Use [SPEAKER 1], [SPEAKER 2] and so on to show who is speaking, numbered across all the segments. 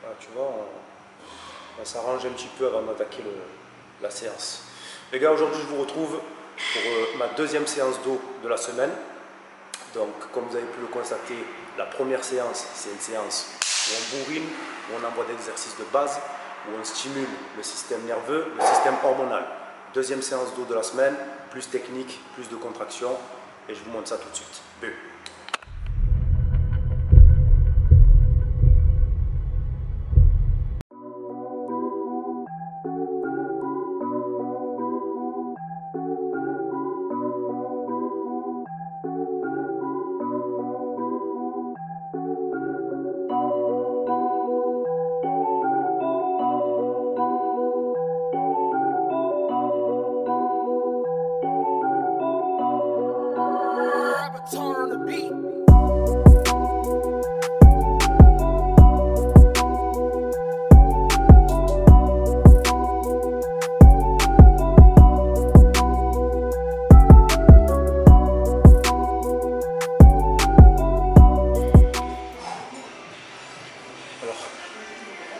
[SPEAKER 1] Voilà, tu vois, on s'arrange un petit peu avant d'attaquer la séance. Les gars, aujourd'hui je vous retrouve pour ma deuxième séance d'eau de la semaine. Donc comme vous avez pu le constater, la première séance, c'est une séance où on bourrine, où on envoie des exercices de base, où on stimule le système nerveux, le système hormonal. Deuxième séance d'eau de la semaine, plus technique, plus de contraction, et je vous montre ça tout de suite. B.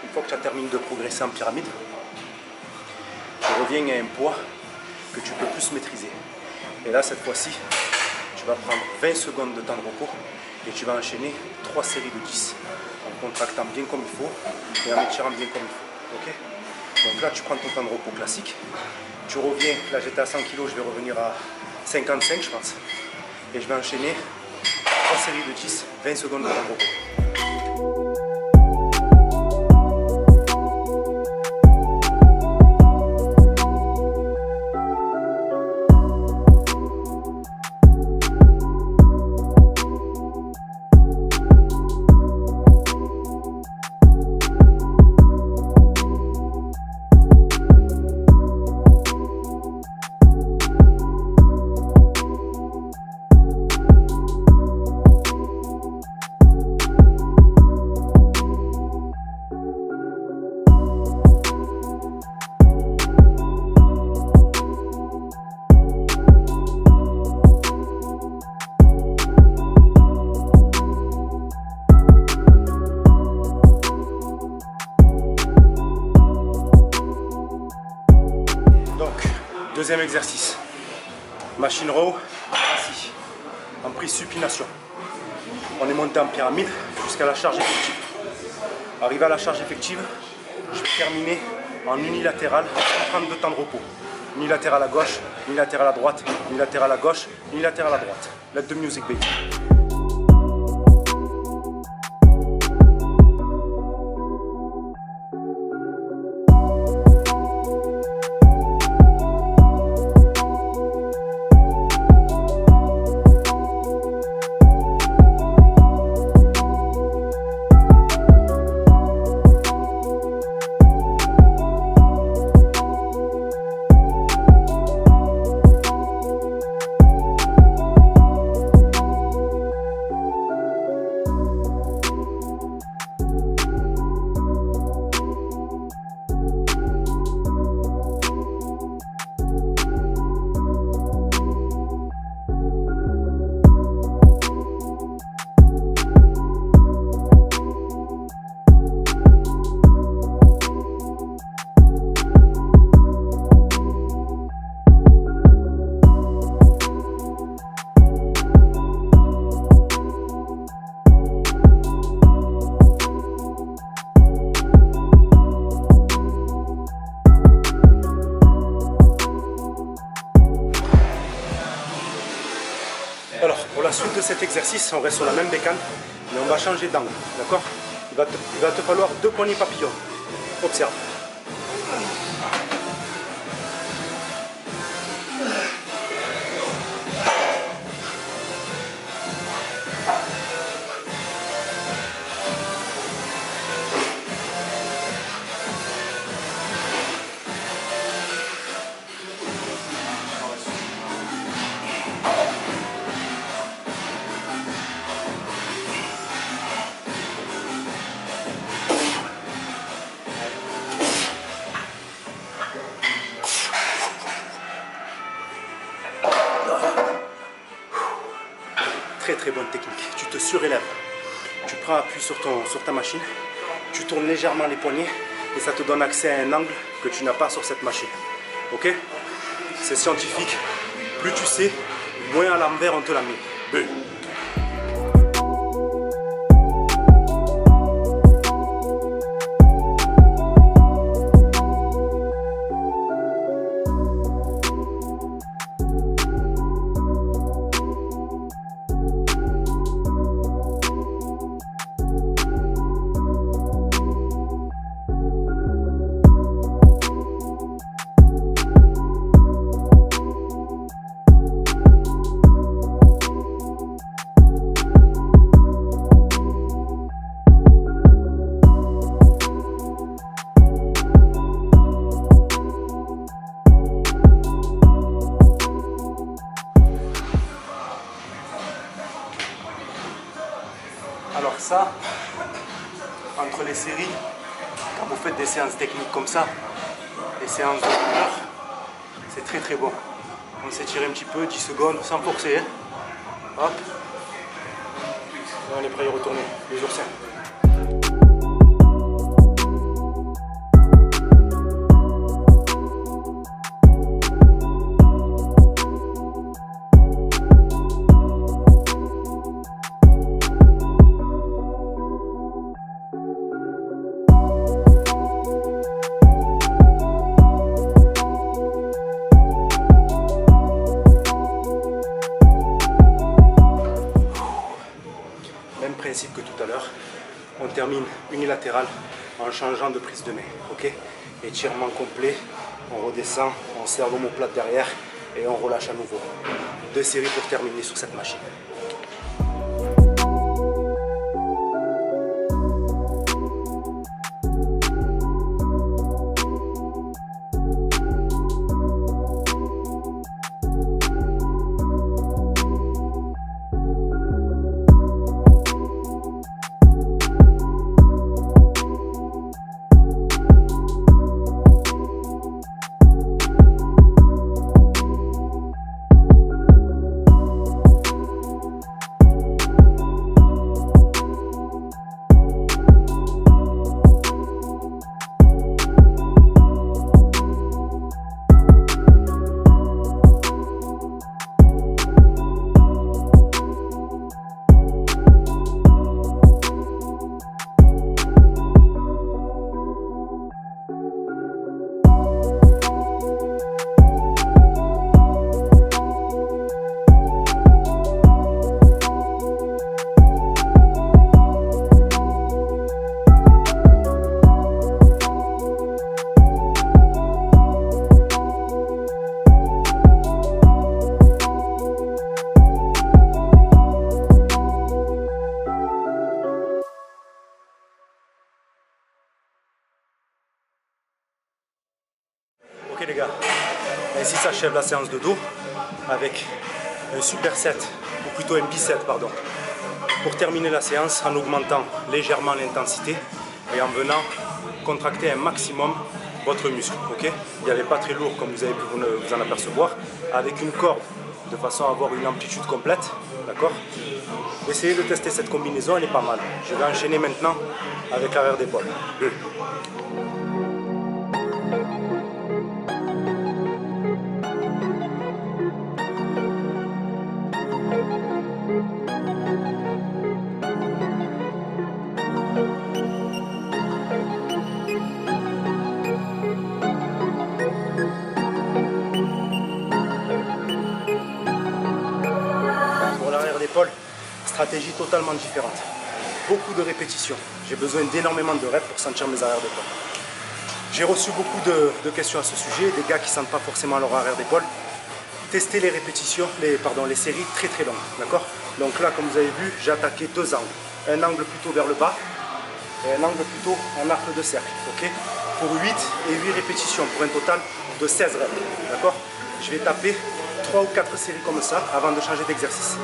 [SPEAKER 1] Une fois que tu as terminé de progresser en pyramide, tu reviens à un poids que tu peux plus maîtriser. Et là, cette fois-ci, tu vas prendre 20 secondes de temps de repos et tu vas enchaîner 3 séries de 10 en contractant bien comme il faut et en étirant bien comme il faut. Okay. Donc là, tu prends ton temps de repos classique. Tu reviens, là j'étais à 100 kg, je vais revenir à 55 je pense. Et je vais enchaîner 3 séries de 10, 20 secondes de temps de repos. Deuxième exercice, machine row, assis, en prise supination. On est monté en pyramide jusqu'à la charge effective. Arrivé à la charge effective, je vais terminer en unilatéral sans prendre de temps de repos. Unilatéral à gauche, unilatéral à droite, unilatéral à gauche, unilatéral à droite. Let the music baby. Alors, pour la suite de cet exercice, on reste sur la même bécane, mais on va changer d'angle, d'accord? Il va te falloir 2 poignées papillons. Observe. très bonne technique. Tu te surélèves, tu prends appui sur ta machine, tu tournes légèrement les poignets et ça te donne accès à un angle que tu n'as pas sur cette machine. Ok? C'est scientifique. Plus tu sais, moins à l'envers on te la met.
[SPEAKER 2] Alors ça, entre les séries, quand vous faites des séances techniques comme ça, les séances de 1 heure, c'est très très bon. On s'étire un petit peu, 10 secondes, sans forcer. Hein. Hop. Et on est prêt à y retourner, les oursins.
[SPEAKER 1] Même principe que tout à l'heure, on termine unilatéral en changeant de prise de main, ok? Étirement complet, on redescend, on serre l'omoplate derrière et on relâche à nouveau. 2 séries pour terminer sur cette machine. Ok les gars, ainsi s'achève la séance de dos avec un superset, ou plutôt un biset pardon, pour terminer la séance en augmentant légèrement l'intensité et en venant contracter un maximum votre muscle. Ok, il n'y avait pas très lourd comme vous avez pu vous en apercevoir, avec une corde de façon à avoir une amplitude complète, d'accord? Essayez de tester cette combinaison, elle est pas mal. Je vais enchaîner maintenant avec l'arrière d'épaule. Stratégie totalement différente. Beaucoup de répétitions. J'ai besoin d'énormément de reps pour sentir mes arrières d'épaule. J'ai reçu beaucoup de questions à ce sujet, des gars qui ne sentent pas forcément leur arrière d'épaule. Testez les répétitions, les séries très très longues. D'accord? Donc là, comme vous avez vu, j'ai attaqué 2 angles. Un angle plutôt vers le bas et un angle plutôt en arc de cercle. Ok? Pour 8 et 8 répétitions, pour un total de 16 reps. D'accord? Je vais taper 3 ou 4 séries comme ça avant de changer d'exercice.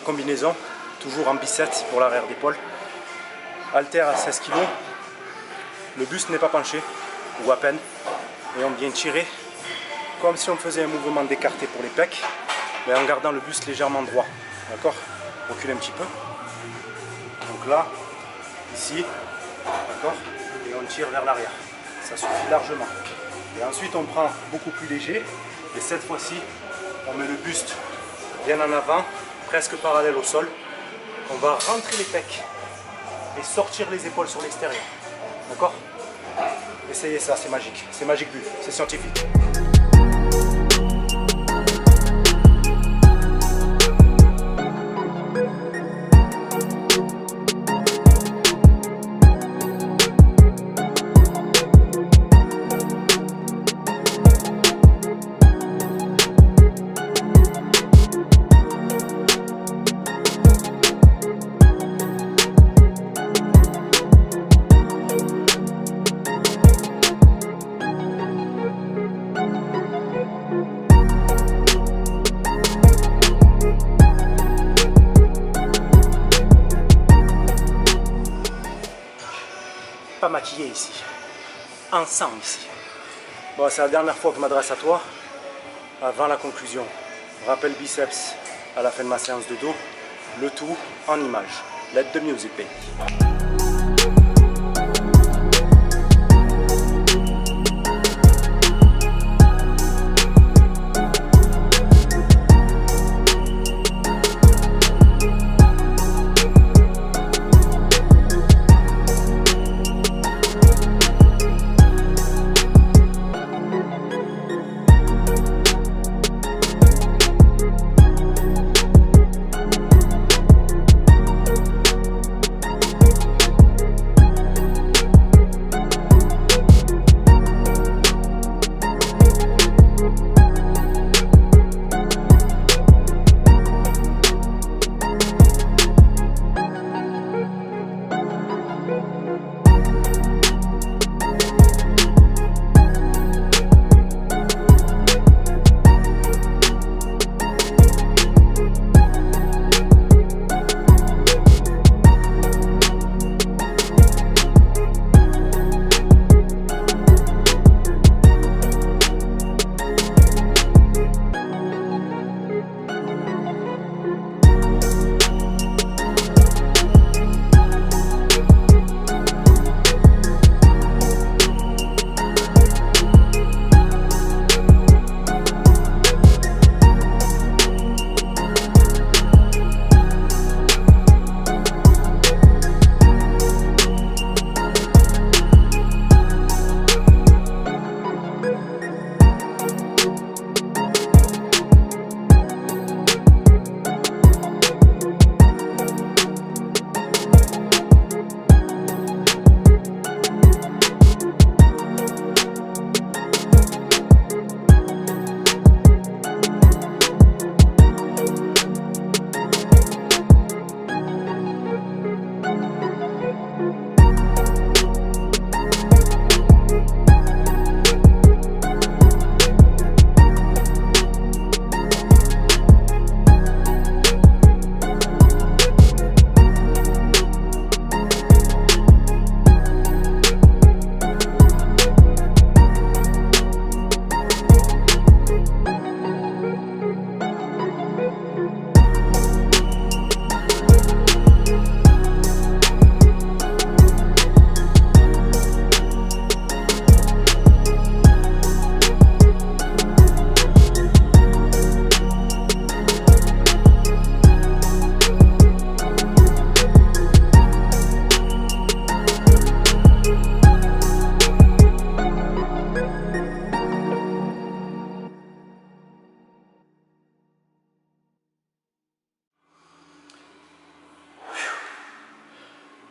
[SPEAKER 1] combinaison, toujours en biceps pour l'arrière d'épaule. Haltère à 16 kg. Le buste n'est pas penché, ou à peine. Et on vient tirer comme si on faisait un mouvement d'écarté pour les pecs, mais en gardant le buste légèrement droit. D'accord? Recule un petit peu. Donc là, ici, d'accord? Et on tire vers l'arrière. Ça suffit largement. Et ensuite, on prend beaucoup plus léger. Et cette fois-ci, on met le buste bien en avant, presque parallèle au sol. On va rentrer les pecs et sortir les épaules sur l'extérieur. D'accord? Essayez ça, c'est magique. C'est Magic Bull, c'est scientifique. Pas maquillé ici, ensemble ici. Bon, c'est la dernière fois que je m'adresse à toi, avant la conclusion. Rappel biceps à la fin de ma séance de dos, le tout en images. Let the music baby.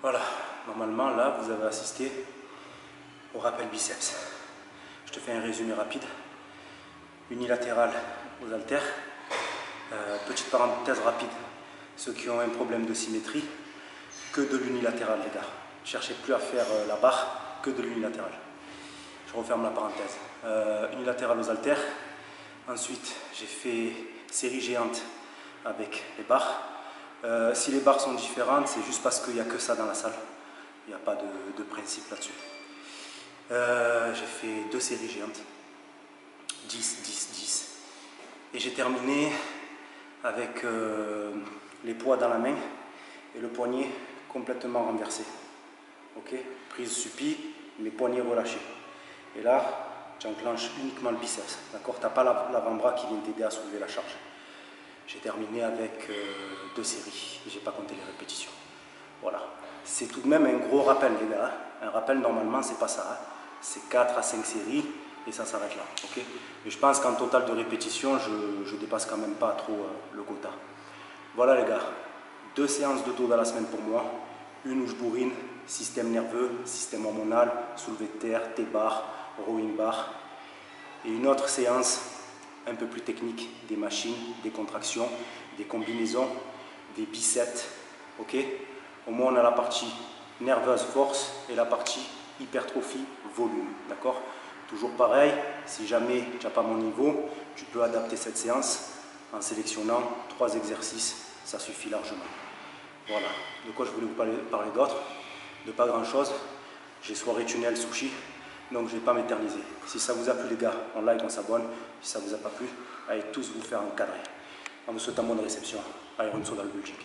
[SPEAKER 1] Voilà, normalement là vous avez assisté au rappel biceps. Je te fais un résumé rapide. Unilatéral aux haltères. Petite parenthèse rapide, ceux qui ont un problème de symétrie, que de l'unilatéral les gars. Cherchez plus à faire la barre, que de l'unilatéral. Je referme la parenthèse. Unilatéral aux haltères. Ensuite j'ai fait série géante avec les barres. Si les barres sont différentes, c'est juste parce qu'il n'y a que ça dans la salle. Il n'y a pas de principe là-dessus. J'ai fait 2 séries géantes. 10, 10, 10. Et j'ai terminé avec les poids dans la main et le poignet complètement renversé. Ok, prise supine, mes poignets relâchés. Et là, tu enclenches uniquement le biceps. D'accord, tu n'as pas l'avant-bras qui vient t'aider à soulever la charge. J'ai terminé avec 2 séries. J'ai pas compté les répétitions. Voilà. C'est tout de même un gros rappel, les gars. Un rappel, normalement, c'est pas ça. C'est 4 à 5 séries et ça s'arrête là. Ok. Et je pense qu'en total de répétitions, je dépasse quand même pas trop le quota. Voilà, les gars. 2 séances de dos dans la semaine pour moi. Une où je bourrine, système nerveux, système hormonal, soulevé de terre, T-bar, rowing bar. Et une autre séance un peu plus technique, des machines, des contractions, des combinaisons, des biceps. Ok. Au moins, on a la partie nerveuse, force, et la partie hypertrophie, volume. D'accord. Toujours pareil, si jamais tu n'as pas mon niveau, tu peux adapter cette séance en sélectionnant 3 exercices, ça suffit largement. Voilà, de quoi je voulais vous parler d'autre, de pas grand chose. J'ai soirée tunnel sushi, donc je ne vais pas m'éterniser. Si ça vous a plu les gars, on like, on s'abonne. Si ça vous a pas plu, allez tous vous faire encadrer. En vous souhaitant bonne réception, Iron Soda Bulging.